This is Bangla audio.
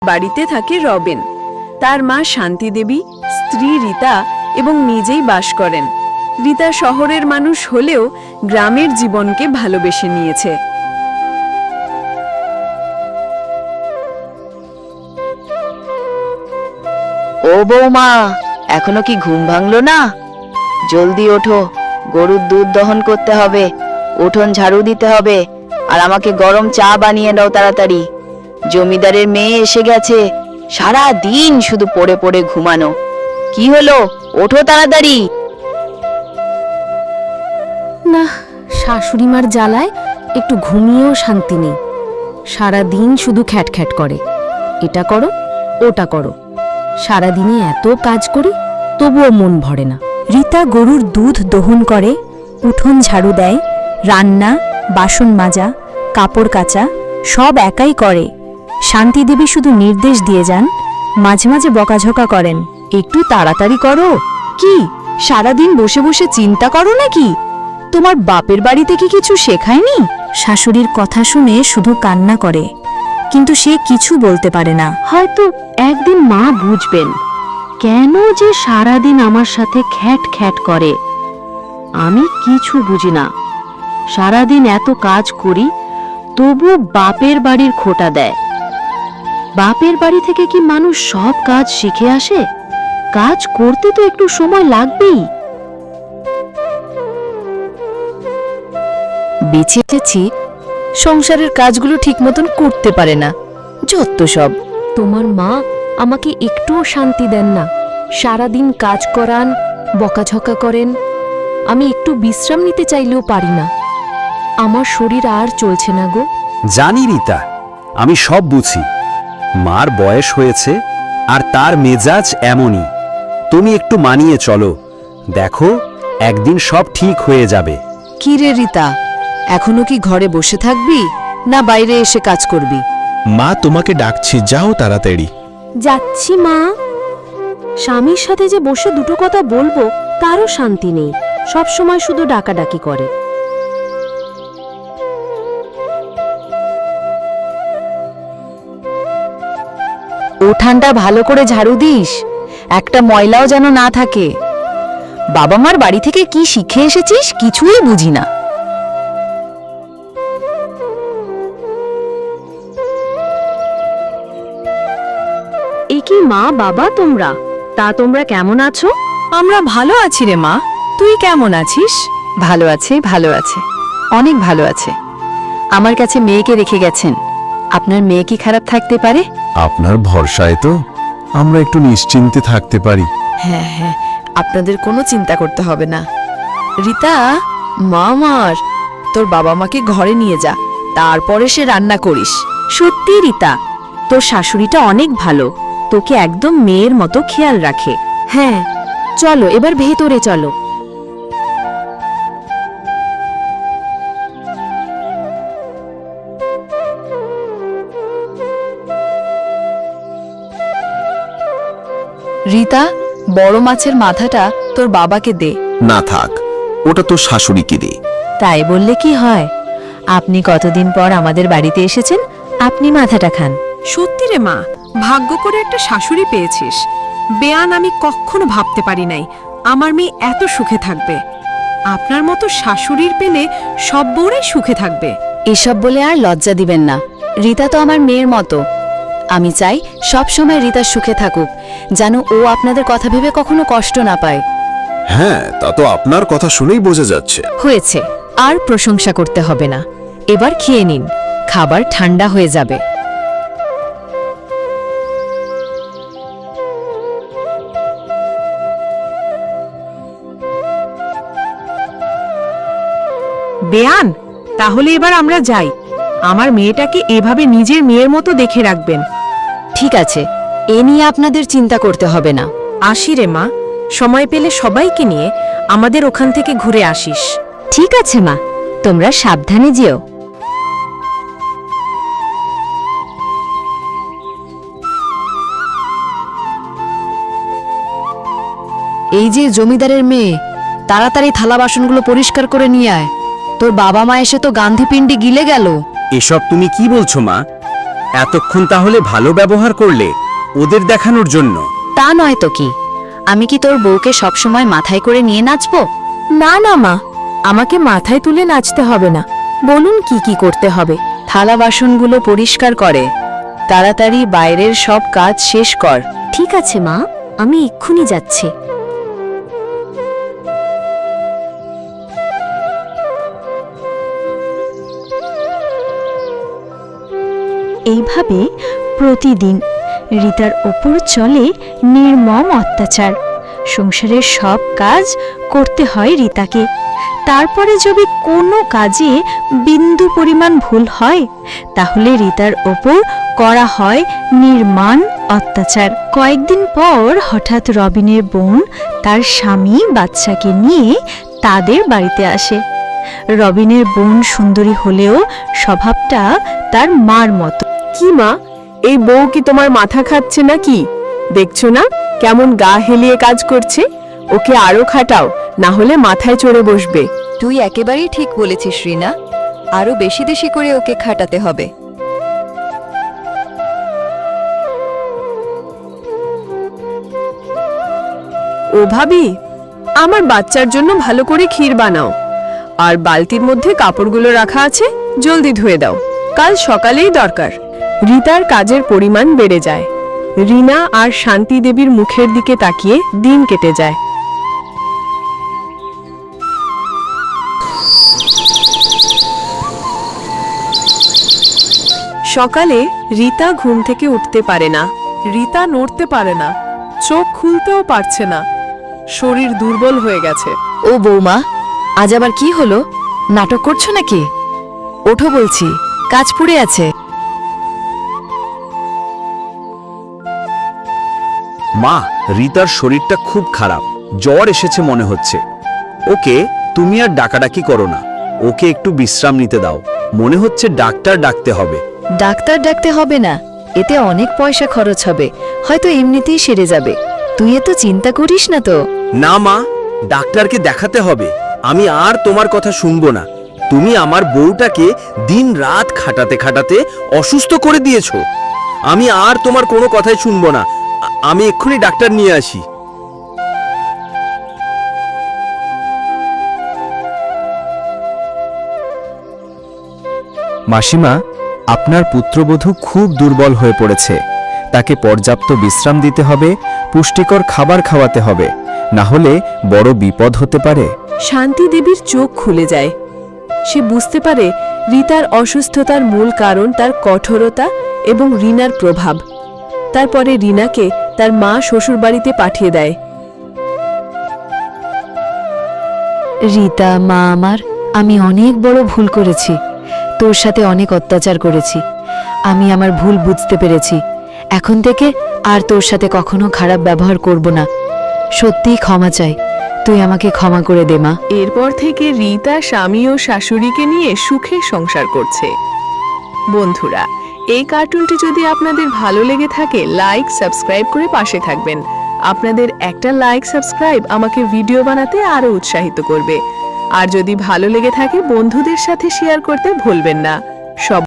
বাড়িতে থাকে রবেন। তার মা শান্তি দেবী, স্ত্রী রীতা এবং নিজেই বাস করেন। রীতা শহরের মানুষ হলেও গ্রামের জীবনকে ভালোবেসে নিয়েছে। ও বৌমা, এখনো কি ঘুম ভাঙলো না? জলদি ওঠো, গরুর দুধ দহন করতে হবে, উঠোন ঝাড়ু দিতে হবে, আর আমাকে গরম চা বানিয়ে দাও তাড়াতাড়ি। জমিদারের মেয়ে এসে গেছে, সারা দিন শুধু পড়ে পড়ে ঘুমানো। কি হলো, ওঠো তাড়াতাড়ি। না, শাশুড়িমার জ্বালায় একটু ঘুমিয়েও শান্তি নেই। সারা দিন শুধু খ্যাটখ্যাট করে, এটা করো ওটা করো। সারাদিনে এত কাজ করি, তবুও মন ভরে না। রীতা গরুর দুধ দহন করে, উঠোন ঝাড়ু দেয়, রান্না, বাসন মাজা, কাপড় কাচা সব একাই করে। শান্তি দেবী শুধু নির্দেশ দিয়ে যান, মাঝে মাঝে বকাঝকা করেন। একটু তাড়াতাড়ি করো। কি সারাদিন বসে বসে চিন্তা করো নাকি? তোমার বাপের বাড়িতে কি কিছু শেখায়নি? শাশুড়ির কথা শুনে শুধু কান্না করে, কিন্তু সে কিছু বলতে পারে না। হয়তো একদিন মা বুঝবেন কেন যে সারাদিন আমার সাথে খ্যাট খ্যাট করে। আমি কিছু বুঝি না, সারাদিন এত কাজ করি, তবু বাপের বাড়ির খোঁটা দেয়। বাপের বাড়ি থেকে কি মানুষ সব কাজ শিখে আসে? কাজ করতে তো একটু সময় লাগবেই। বেঁচে এসেছি, সংসারের কাজগুলো ঠিক মতন করতে পারে না, যত সব। তোমার মা আমাকে একটুও শান্তি দেন না, সারাদিন কাজ করান, বকাঝকা করেন। আমি একটু বিশ্রাম নিতে চাইলেও পারি না। আমার শরীর আর চলছে না গো। জানি রীতা, আমি সব বুঝি। মার বয়স হয়েছে আর তার মেজাজ এমনই। তুমি একটু মানিয়ে চলো, দেখো একদিন সব ঠিক হয়ে যাবে। কি রে রীতা, এখনো কি ঘরে বসে থাকবি না বাইরে এসে কাজ করবি? মা তোমাকে ডাকছি, যাও তাড়াতাড়ি। যাচ্ছি মা। স্বামীর সাথে যে বসে দুটো কথা বলবো তারও শান্তি নেই, সব সময় শুধু ডাকাডাকি করে। উঠানটা ভালো করে ঝাড়ু দিস, একটা ময়লাও যেন না থাকে। বাবা মার বাড়ি থেকে কি শিখে এসেছিস কিছুই বুঝি না। এ কি মা বাবা তোমরা? তা তোমরা কেমন আছো? আমরা ভালো আছি রে মা, তুই কেমন আছিস? ভালো আছে, ভালো আছে, অনেক ভালো আছে। আমার কাছে মেয়েকে রেখে গেছেন, আপনার মেয়ে কি খারাপ থাকতে পারে? আপনার ভরসায় তো আমরা একটু নিশ্চিন্তে থাকতে পারি। হ্যাঁ হ্যাঁ, আপনাদের কোনো চিন্তা করতে হবে না। রীতা, মা আমার, তোর বাবা মাকে ঘরে নিয়ে যা, তারপরে সে রান্না করিস। সত্যি রীতা, তোর শাশুড়িটা অনেক ভালো, তোকে একদম মেয়ের মতো খেয়াল রাখে। হ্যাঁ, চলো এবার ভেতরে চলো। রীতা, বড় মাছের মাথাটা তোর বাবাকে দে। না থাক, ওটা তো শাশুড়িকে দে। তাই বললে কি হয়? আপনি কতদিন পর আমাদের বাড়িতে এসেছেন, আপনি মাথাটা খান। সত্যি রে মা, ভাগ্য করে একটা শাশুড়ি পেয়েছিস। বেয়ান আমি কখনো ভাবতে পারি নাই আমার মেয়ে এত সুখে থাকবে। আপনার মতো শাশুড়ির পেলে সব বউরাই সুখে থাকবে। এসব বলে আর লজ্জা দিবেন না, রীতা তো আমার মেয়ের মতো। আমি চাই সব সময় রীতা সুখে থাকুক, যেন ও আপনাদের কথা ভেবে কখনো কষ্ট না পায়। হ্যাঁ, তা তো আপনার কথা শুনেই বোঝা যাচ্ছে। হয়েছে, আর প্রশংসা করতে হবে না। এবার খেয়ে নিন, খাবার ঠান্ডা হয়ে যাবে। বেয়ান, তাহলে এবার আমরা যাই। আমার মেয়েটাকে এভাবে নিজের মেয়ের মতো দেখে রাখবেন। ঠিক আছে, এ নিয়ে আপনাদের চিন্তা করতে হবে না। আসি রে মা, সময় পেলে সবাইকে নিয়ে আমাদের ওখান থেকে ঘুরে আসিস। ঠিক আছে মা, তোমরা সাবধানে যেও। এই যে জমিদারের মেয়ে, তাড়াতাড়ি থালা বাসনগুলো পরিষ্কার করে নিয়ে আয়। তোর বাবা মা এসে তো গান্ধীপিণ্ডি গিলে গেল। এসব তুমি কি বলছো মা? এতক্ষণ তাহলে ভালো ব্যবহার করলে ওদের দেখানোর জন্য? তা নয় তো কি, আমি কি তোর বউকে সবসময় মাথায় করে নিয়ে নাচবো? না না মা, আমাকে মাথায় তুলে নাচতে হবে না। বলুন কি কি করতে হবে। থালা বাসনগুলো পরিষ্কার করে, তাড়াতাড়ি বাইরের সব কাজ শেষ কর। ঠিক আছে মা, আমি এক্ষুনি যাচ্ছি। এইভাবে প্রতিদিন রিতার ওপর চলে নির্মম অত্যাচার। সংসারের সব কাজ করতে হয় রিতাকে। তারপরে যদি কোনো কাজে বিন্দু পরিমাণ ভুল হয়, তাহলে রিতার ওপর করা হয় নির্মম অত্যাচার। কয়েকদিন পর হঠাৎ রবিনের বোন তার স্বামী বাচ্চাকে নিয়ে তাদের বাড়িতে আসে। রবিনের বোন সুন্দরী হলেও স্বভাবটা তার মার মতো। কি মা, এই বউ কি তোমার মাথা খাচ্ছে নাকি? দেখছো না কেমন গা হেলিয়ে কাজ করছে? ওকে আরো খাটাও, না হলে মাথায় চড়ে বসবে। তুই একেবারেই ঠিক বলেছিস রিনা, আরো বেশি বেশি করে ওকে খাটাতে হবে। ও ভাবি, আমার বাচ্চার জন্য ভালো করে ক্ষীর বানাও, আর বালতির মধ্যে কাপড়গুলো রাখা আছে, জলদি ধুয়ে দাও, কাল সকালেই দরকার। রিতার কাজের পরিমাণ বেড়ে যায়। রিনা আর শান্তি দেবীর মুখের দিকে তাকিয়ে দিন কেটে যায়। সকালে রিতা ঘুম থেকে উঠতে পারে না। রিতা নড়তে পারে না, চোখ খুলতেও পারছে না, শরীর দুর্বল হয়ে গেছে। ও বৌমা, আজ আবার কি হলো? নাটক করছো নাকি? ওঠো বলছি, কাজ পড়ে আছে। মা, রিতার শরীরটা খুব খারাপ, জ্বর এসেছে মনে হচ্ছে। ওকে তুমি আর ডাকাডাকি করো না, ওকে একটু বিশ্রাম নিতে দাও। মনে হচ্ছে ডাক্তার ডাকতে হবে। ডাক্তার ডাকতে হবে না, এতে অনেক পয়সা খরচ হবে, হয়তো এমনিতেই সেরে যাবে। তুই এত চিন্তা করিস না তো। না মা, ডাক্তারকে দেখাতে হবে। আমি আর তোমার কথা শুনবো না। তুমি আমার বউটাকে দিন রাত খাটাতে খাটাতে অসুস্থ করে দিয়েছো। আমি আর তোমার কোনো কথাই শুনবো না। আমি এক্ষুনি ডাক্তার নিয়ে আসি। মাসিমা, আপনার পুত্রবধূ খুব দুর্বল হয়ে পড়েছে। তাকে পর্যাপ্ত বিশ্রাম দিতে হবে, পুষ্টিকর খাবার খাওয়াতে হবে, না হলে বড় বিপদ হতে পারে। শান্তি দেবীর চোখ খুলে যায়। সে বুঝতে পারে রিতার অসুস্থতার মূল কারণ তার কঠোরতা এবং রিনার প্রভাব। তারপরে রিনাকে তার মা শ্বশুরবাড়িতে পাঠিয়ে দেয়। রিতা মা আমার, আমি অনেক বড় ভুল করেছি, তোর সাথে অনেক অত্যাচার করেছি। আমি আমার ভুল বুঝতে পেরেছি। এখন থেকে আর তোর সাথে কখনো খারাপ ব্যবহার করব না। সত্যিই ক্ষমা চাই, তুই আমাকে ক্ষমা করে দে মা। এরপর থেকে রিতা স্বামী ও শাশুড়িকে নিয়ে সুখে সংসার করছে। বন্ধুরা, এই কার্টুনটি যদি আপনাদের ভালো লেগে থাকে, লাইক সাবস্ক্রাইব করে পাশে থাকবেন। আপনাদের একটা লাইক সাবস্ক্রাইব আমাকে ভিডিও বানাতে আরো উৎসাহিত করবে। আর যদি ভালো লেগে থাকে, বন্ধুদের সাথে শেয়ার করতে ভুলবেন না। সব